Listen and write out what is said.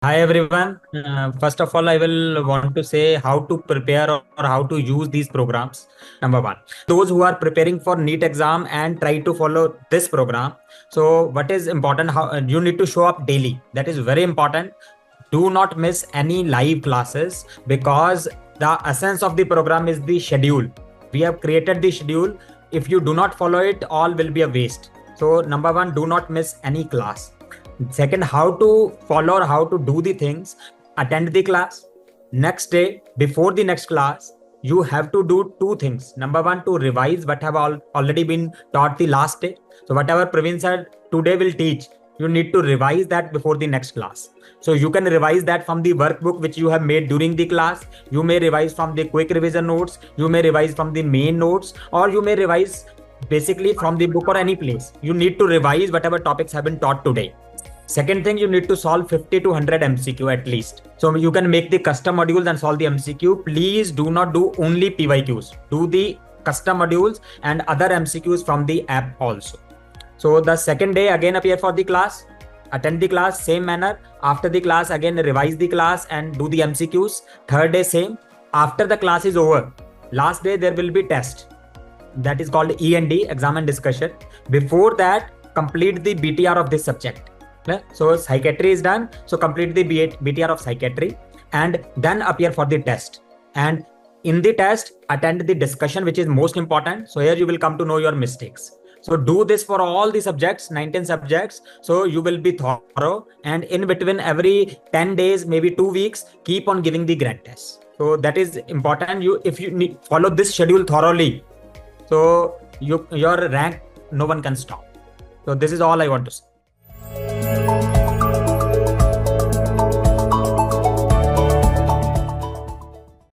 Hi everyone. First of all, I will want to say how to prepare or how to use these programs. Number one, those who are preparing for NEET exam and try to follow this program. So, what is important? How you need to show up daily. That is very important. Do not miss any live classes because the essence of the program is the schedule. We have created the schedule. If you do not follow it, all will be a waste. So, number one, do not miss any class. Second, how to follow or how to do the things. Attend the class. Next day, before the next class, you have to do two things. Number one, to revise what have already been taught the last day. So whatever Praveen said today will teach, you need to revise that before the next class. So you can revise that from the workbook which you have made during the class. You may revise from the quick revision notes. You may revise from the main notes, or you may revise basically from the book or any place. You need to revise whatever topics have been taught today. Second thing, you need to solve 50 to 100 MCQ at least. So you can make the custom modules and solve the MCQ. Please do not do only PYQs. Do the custom modules and other MCQs from the app also. So the second day again appear for the class. Attend the class, same manner. After the class, again revise the class and do the MCQs. Third day, same. After the class is over, last day there will be test. That is called E&D, exam and discussion. Before that, complete the BTR of this subject. So psychiatry is done. So complete the BTR of psychiatry and then appear for the test. And in the test, attend the discussion, which is most important. So here you will come to know your mistakes. So do this for all the subjects, 19 subjects. So you will be thorough, and in between every 10 days, maybe 2 weeks, keep on giving the grad tests. So that is important. If you follow this schedule thoroughly, so your rank, no one can stop. So this is all I want to say.